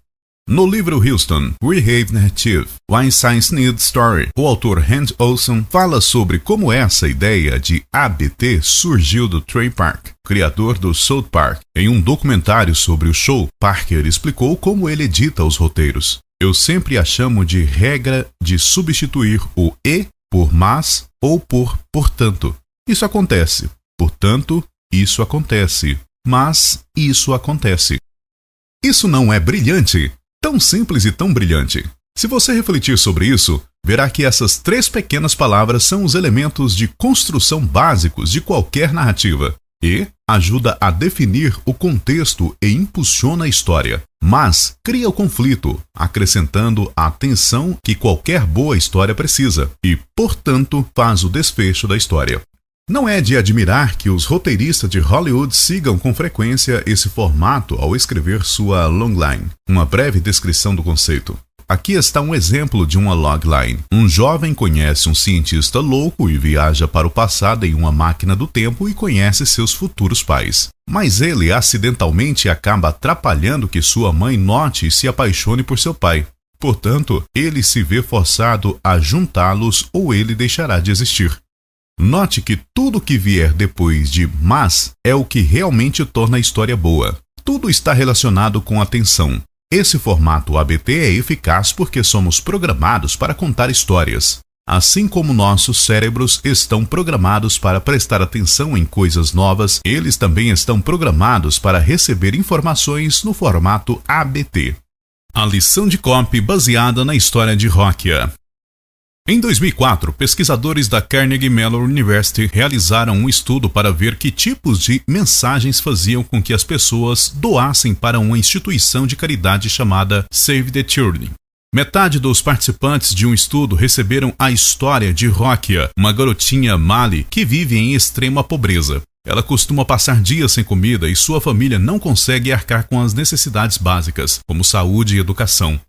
No livro Houston, We Have Narrative, Why Science Needs Story, o autor Hans Olson fala sobre como essa ideia de ABT surgiu do Trey Parker, criador do South Park. Em um documentário sobre o show, Parker explicou como ele edita os roteiros. Eu sempre a chamo de regra de substituir o e por mas ou por portanto. Isso acontece. Portanto, isso acontece. Mas isso acontece. Isso não é brilhante? Tão simples e tão brilhante. Se você refletir sobre isso, verá que essas 3 pequenas palavras são os elementos de construção básicos de qualquer narrativa. E ajuda a definir o contexto e impulsiona a história. Mas cria o conflito, acrescentando a tensão que qualquer boa história precisa. E, portanto, faz o desfecho da história. Não é de admirar que os roteiristas de Hollywood sigam com frequência esse formato ao escrever sua logline, uma breve descrição do conceito. Aqui está um exemplo de uma logline. Um jovem conhece um cientista louco e viaja para o passado em uma máquina do tempo e conhece seus futuros pais. Mas ele acidentalmente acaba atrapalhando que sua mãe note e se apaixone por seu pai. Portanto, ele se vê forçado a juntá-los ou ele deixará de existir. Note que tudo que vier depois de mas é o que realmente torna a história boa. Tudo está relacionado com a tensão. Esse formato ABT é eficaz porque somos programados para contar histórias. Assim como nossos cérebros estão programados para prestar atenção em coisas novas, eles também estão programados para receber informações no formato ABT. A lição de copy baseada na história de Rokia. Em 2004, pesquisadores da Carnegie Mellon University realizaram um estudo para ver que tipos de mensagens faziam com que as pessoas doassem para uma instituição de caridade chamada Save the Children. Metade dos participantes de um estudo receberam a história de Rokia, uma garotinha Mali que vive em extrema pobreza. Ela costuma passar dias sem comida e sua família não consegue arcar com as necessidades básicas, como saúde e educação.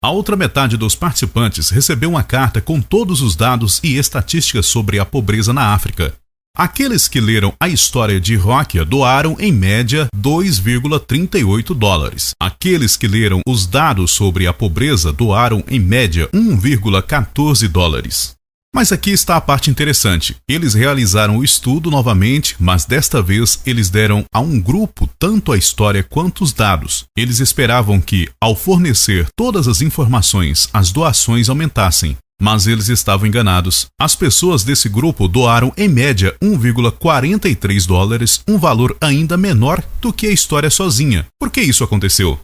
A outra metade dos participantes recebeu uma carta com todos os dados e estatísticas sobre a pobreza na África. Aqueles que leram a história de Rokia doaram em média $2,38. Aqueles que leram os dados sobre a pobreza doaram em média $1,14. Mas aqui está a parte interessante. Eles realizaram o estudo novamente, mas desta vez eles deram a um grupo tanto a história quanto os dados. Eles esperavam que, ao fornecer todas as informações, as doações aumentassem. Mas eles estavam enganados. As pessoas desse grupo doaram em média $1,43, um valor ainda menor do que a história sozinha. Por que isso aconteceu?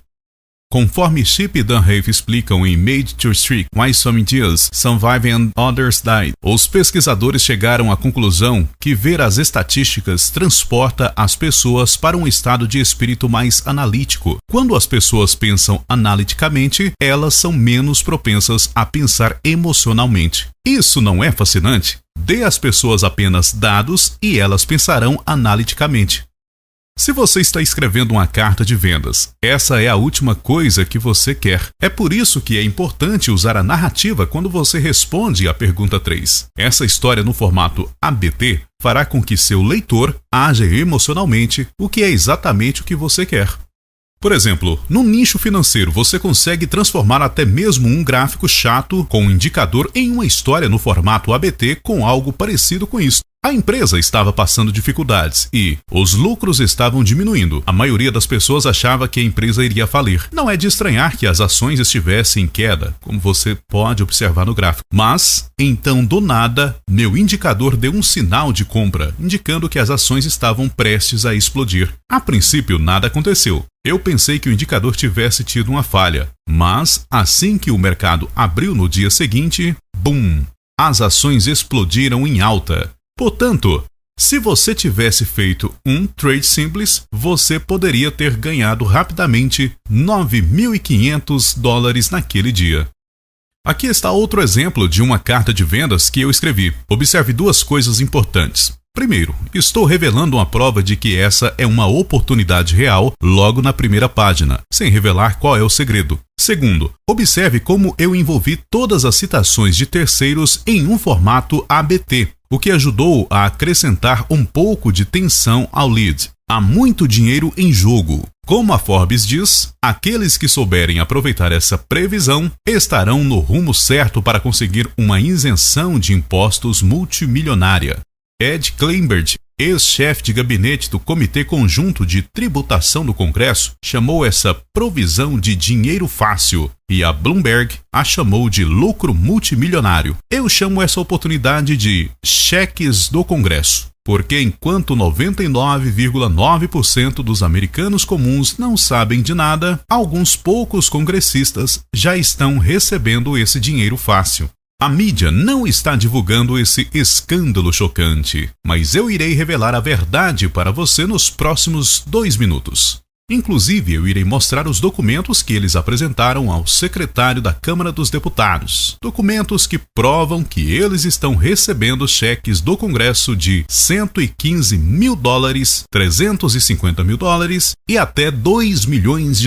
Conforme Chip e Dan Rafe explicam em Made to Streak, Why Some Ideas Survive and Others Die, os pesquisadores chegaram à conclusão que ver as estatísticas transporta as pessoas para um estado de espírito mais analítico. Quando as pessoas pensam analiticamente, elas são menos propensas a pensar emocionalmente. Isso não é fascinante? Dê às pessoas apenas dados e elas pensarão analiticamente. Se você está escrevendo uma carta de vendas, essa é a última coisa que você quer. É por isso que é importante usar a narrativa quando você responde à pergunta 3. Essa história no formato ABT fará com que seu leitor haja emocionalmente, o que é exatamente o que você quer. Por exemplo, no nicho financeiro você consegue transformar até mesmo um gráfico chato com um indicador em uma história no formato ABT com algo parecido com isso. A empresa estava passando dificuldades e os lucros estavam diminuindo. A maioria das pessoas achava que a empresa iria falir. Não é de estranhar que as ações estivessem em queda, como você pode observar no gráfico. Mas, então, do nada, meu indicador deu um sinal de compra, indicando que as ações estavam prestes a explodir. A princípio, nada aconteceu. Eu pensei que o indicador tivesse tido uma falha, mas assim que o mercado abriu no dia seguinte, bum! As ações explodiram em alta. Portanto, se você tivesse feito um trade simples, você poderia ter ganhado rapidamente $9.500 naquele dia. Aqui está outro exemplo de uma carta de vendas que eu escrevi. Observe duas coisas importantes. Primeiro, estou revelando uma prova de que essa é uma oportunidade real logo na primeira página, sem revelar qual é o segredo. Segundo, observe como eu envolvi todas as citações de terceiros em um formato ABT, o que ajudou a acrescentar um pouco de tensão ao lead. Há muito dinheiro em jogo. Como a Forbes diz, aqueles que souberem aproveitar essa previsão estarão no rumo certo para conseguir uma isenção de impostos multimilionária. Ed Kleinberg, ex-chefe de gabinete do Comitê Conjunto de Tributação do Congresso, chamou essa provisão de dinheiro fácil e a Bloomberg a chamou de lucro multimilionário. Eu chamo essa oportunidade de cheques do Congresso, porque enquanto 99,9% dos americanos comuns não sabem de nada, alguns poucos congressistas já estão recebendo esse dinheiro fácil. A mídia não está divulgando esse escândalo chocante, mas eu irei revelar a verdade para você nos próximos 2 minutos. Inclusive, eu irei mostrar os documentos que eles apresentaram ao secretário da Câmara dos Deputados. Documentos que provam que eles estão recebendo cheques do Congresso de $115 mil, $350 mil e até $2 milhões.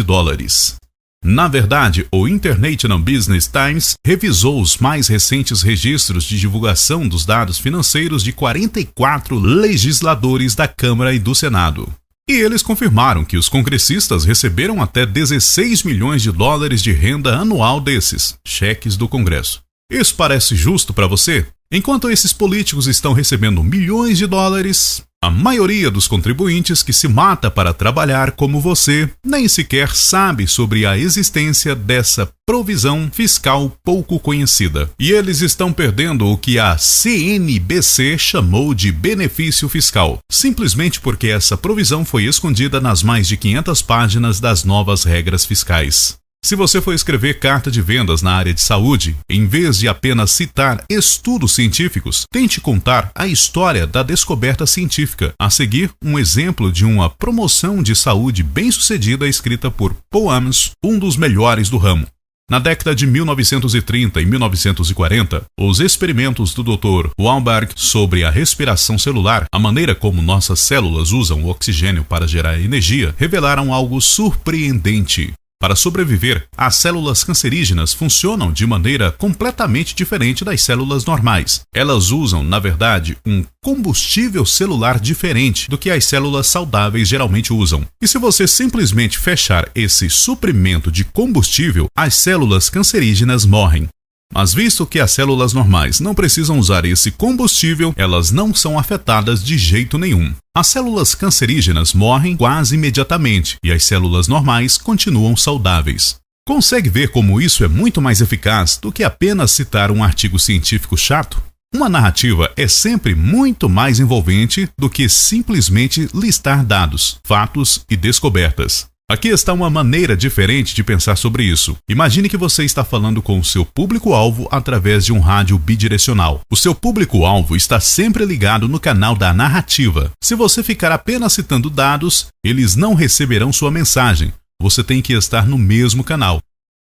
Na verdade, o International Business Times revisou os mais recentes registros de divulgação dos dados financeiros de 44 legisladores da Câmara e do Senado. E eles confirmaram que os congressistas receberam até $16 milhões de renda anual desses cheques do Congresso. Isso parece justo para você? Enquanto esses políticos estão recebendo milhões de dólares, a maioria dos contribuintes que se mata para trabalhar como você nem sequer sabe sobre a existência dessa provisão fiscal pouco conhecida. E eles estão perdendo o que a CNBC chamou de benefício fiscal, simplesmente porque essa provisão foi escondida nas mais de 500 páginas das novas regras fiscais. Se você for escrever carta de vendas na área de saúde, em vez de apenas citar estudos científicos, tente contar a história da descoberta científica. A seguir, um exemplo de uma promoção de saúde bem-sucedida escrita por Paul Ames, um dos melhores do ramo. Na década de 1930 e 1940, os experimentos do Dr. Wahlberg sobre a respiração celular, a maneira como nossas células usam o oxigênio para gerar energia, revelaram algo surpreendente. Para sobreviver, as células cancerígenas funcionam de maneira completamente diferente das células normais. Elas usam, na verdade, um combustível celular diferente do que as células saudáveis geralmente usam. E se você simplesmente fechar esse suprimento de combustível, as células cancerígenas morrem. Mas visto que as células normais não precisam usar esse combustível, elas não são afetadas de jeito nenhum. As células cancerígenas morrem quase imediatamente e as células normais continuam saudáveis. Consegue ver como isso é muito mais eficaz do que apenas citar um artigo científico chato? Uma narrativa é sempre muito mais envolvente do que simplesmente listar dados, fatos e descobertas. Aqui está uma maneira diferente de pensar sobre isso. Imagine que você está falando com o seu público-alvo através de um rádio bidirecional. O seu público-alvo está sempre ligado no canal da narrativa. Se você ficar apenas citando dados, eles não receberão sua mensagem. Você tem que estar no mesmo canal.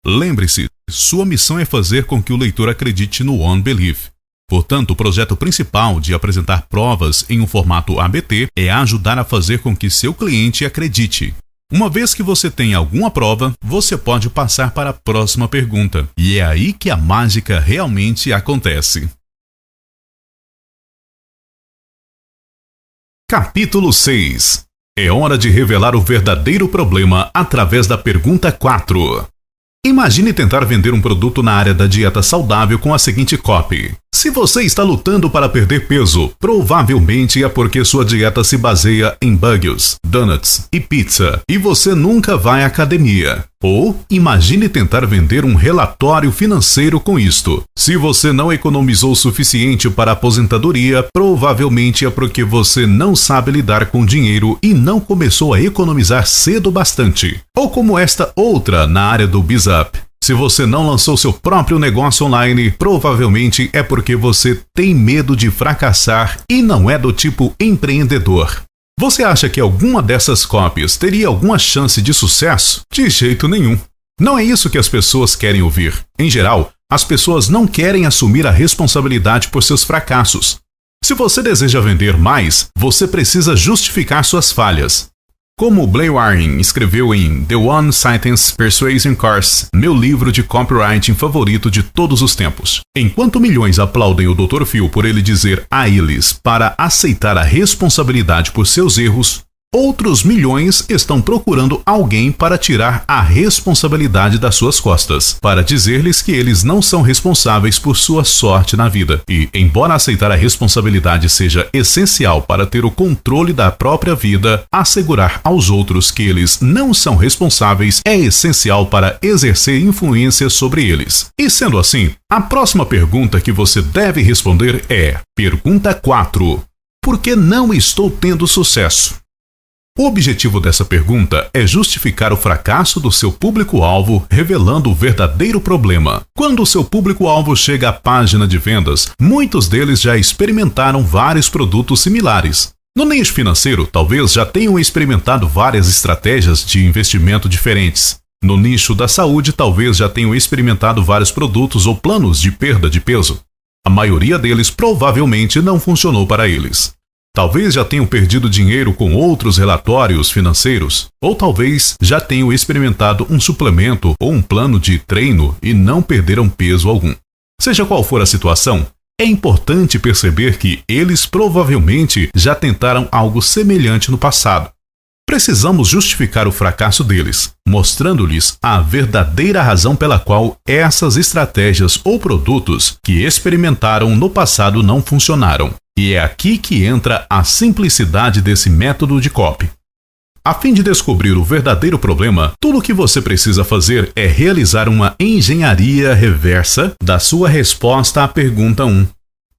Lembre-se, sua missão é fazer com que o leitor acredite no On Belief. Portanto, o projeto principal de apresentar provas em um formato ABT é ajudar a fazer com que seu cliente acredite. Uma vez que você tem alguma prova, você pode passar para a próxima pergunta. E é aí que a mágica realmente acontece. Capítulo 6. É hora de revelar o verdadeiro problema através da pergunta 4. Imagine tentar vender um produto na área da dieta saudável com a seguinte copy. Se você está lutando para perder peso, provavelmente é porque sua dieta se baseia em burgers, donuts e pizza, e você nunca vai à academia. Ou imagine tentar vender um relatório financeiro com isto. Se você não economizou o suficiente para a aposentadoria, provavelmente é porque você não sabe lidar com dinheiro e não começou a economizar cedo bastante. Ou como esta outra na área do BizUp. Se você não lançou seu próprio negócio online, provavelmente é porque você tem medo de fracassar e não é do tipo empreendedor. Você acha que alguma dessas cópias teria alguma chance de sucesso? De jeito nenhum. Não é isso que as pessoas querem ouvir. Em geral, as pessoas não querem assumir a responsabilidade por seus fracassos. Se você deseja vender mais, você precisa justificar suas falhas. Como Blair Warren escreveu em The One Sentence Persuasion Course, meu livro de copywriting favorito de todos os tempos. Enquanto milhões aplaudem o Dr. Phil por ele dizer a eles para aceitar a responsabilidade por seus erros, outros milhões estão procurando alguém para tirar a responsabilidade das suas costas, para dizer-lhes que eles não são responsáveis por sua sorte na vida. E, embora aceitar a responsabilidade seja essencial para ter o controle da própria vida, assegurar aos outros que eles não são responsáveis é essencial para exercer influência sobre eles. E sendo assim, a próxima pergunta que você deve responder é: pergunta 4. Por que não estou tendo sucesso? O objetivo dessa pergunta é justificar o fracasso do seu público-alvo, revelando o verdadeiro problema. Quando o seu público-alvo chega à página de vendas, muitos deles já experimentaram vários produtos similares. No nicho financeiro, talvez já tenham experimentado várias estratégias de investimento diferentes. No nicho da saúde, talvez já tenham experimentado vários produtos ou planos de perda de peso. A maioria deles provavelmente não funcionou para eles. Talvez já tenham perdido dinheiro com outros relatórios financeiros, ou talvez já tenham experimentado um suplemento ou um plano de treino e não perderam peso algum. Seja qual for a situação, é importante perceber que eles provavelmente já tentaram algo semelhante no passado. Precisamos justificar o fracasso deles, mostrando-lhes a verdadeira razão pela qual essas estratégias ou produtos que experimentaram no passado não funcionaram. E é aqui que entra a simplicidade desse método de copy. A fim de descobrir o verdadeiro problema, tudo o que você precisa fazer é realizar uma engenharia reversa da sua resposta à pergunta 1.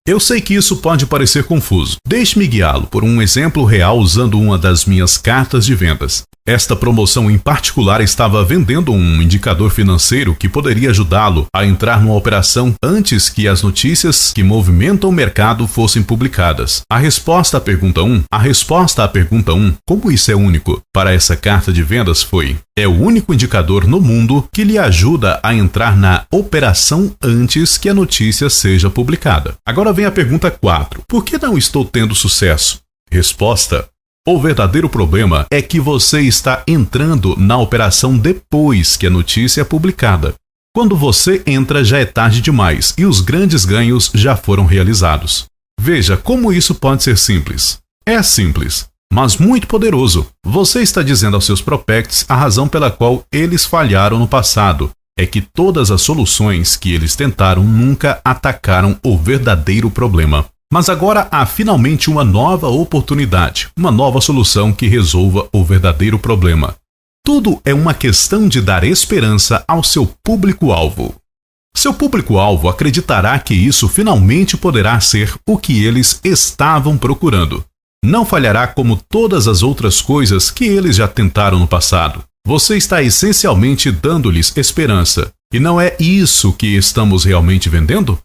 Eu sei que isso pode parecer confuso. Deixe-me guiá-lo por um exemplo real usando uma das minhas cartas de vendas. Esta promoção em particular estava vendendo um indicador financeiro que poderia ajudá-lo a entrar numa operação antes que as notícias que movimentam o mercado fossem publicadas. A resposta à pergunta 1, como isso é único para essa carta de vendas foi: é o único indicador no mundo que lhe ajuda a entrar na operação antes que a notícia seja publicada. Agora vem a pergunta 4. Por que não estou tendo sucesso? Resposta: o verdadeiro problema é que você está entrando na operação depois que a notícia é publicada. Quando você entra, já é tarde demais e os grandes ganhos já foram realizados. Veja como isso pode ser simples. É simples, mas muito poderoso. Você está dizendo aos seus prospects a razão pela qual eles falharam no passado. É que todas as soluções que eles tentaram nunca atacaram o verdadeiro problema. Mas agora há finalmente uma nova oportunidade, uma nova solução que resolva o verdadeiro problema. Tudo é uma questão de dar esperança ao seu público-alvo. Seu público-alvo acreditará que isso finalmente poderá ser o que eles estavam procurando. Não falhará como todas as outras coisas que eles já tentaram no passado. Você está essencialmente dando-lhes esperança. E não é isso que estamos realmente vendendo?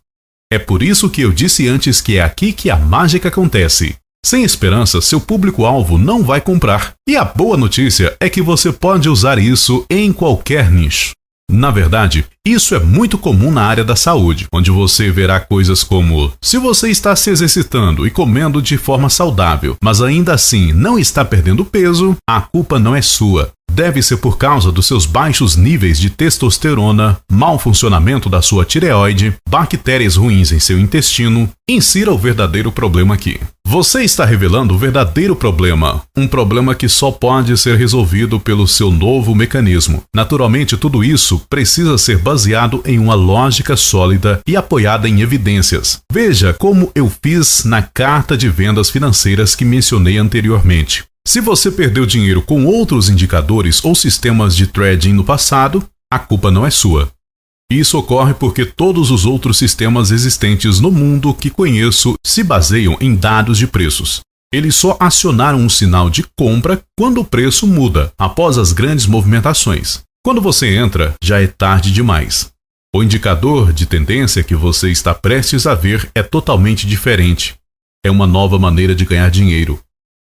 É por isso que eu disse antes que é aqui que a mágica acontece. Sem esperança, seu público-alvo não vai comprar. E a boa notícia é que você pode usar isso em qualquer nicho. Na verdade, isso é muito comum na área da saúde, onde você verá coisas como: se você está se exercitando e comendo de forma saudável, mas ainda assim não está perdendo peso, a culpa não é sua. Deve ser por causa dos seus baixos níveis de testosterona, mau funcionamento da sua tireoide, bactérias ruins em seu intestino. Insira o verdadeiro problema aqui. Você está revelando o verdadeiro problema, um problema que só pode ser resolvido pelo seu novo mecanismo. Naturalmente, tudo isso precisa ser baseado em uma lógica sólida e apoiada em evidências. Veja como eu fiz na carta de vendas financeiras que mencionei anteriormente. Se você perdeu dinheiro com outros indicadores ou sistemas de trading no passado, a culpa não é sua. Isso ocorre porque todos os outros sistemas existentes no mundo que conheço se baseiam em dados de preços. Eles só acionaram um sinal de compra quando o preço muda, após as grandes movimentações. Quando você entra, já é tarde demais. O indicador de tendência que você está prestes a ver é totalmente diferente. É uma nova maneira de ganhar dinheiro.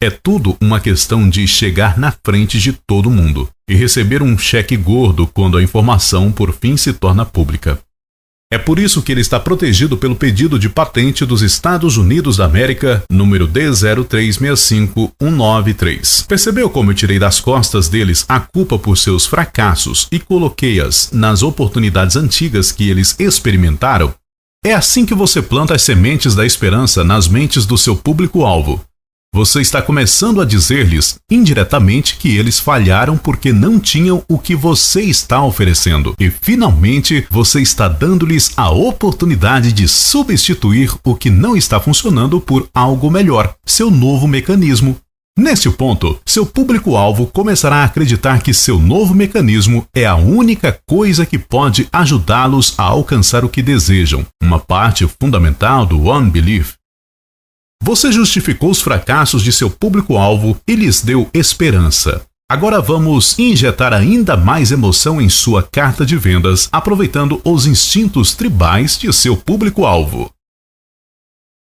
É tudo uma questão de chegar na frente de todo mundo e receber um cheque gordo quando a informação por fim se torna pública. É por isso que ele está protegido pelo pedido de patente dos Estados Unidos da América, número D0365193. Percebeu como eu tirei das costas deles a culpa por seus fracassos e coloquei-as nas oportunidades antigas que eles experimentaram? É assim que você planta as sementes da esperança nas mentes do seu público-alvo. Você está começando a dizer-lhes, indiretamente, que eles falharam porque não tinham o que você está oferecendo. E, finalmente, você está dando-lhes a oportunidade de substituir o que não está funcionando por algo melhor, seu novo mecanismo. Neste ponto, seu público-alvo começará a acreditar que seu novo mecanismo é a única coisa que pode ajudá-los a alcançar o que desejam, uma parte fundamental do One Belief. Você justificou os fracassos de seu público-alvo e lhes deu esperança. Agora vamos injetar ainda mais emoção em sua carta de vendas, aproveitando os instintos tribais de seu público-alvo.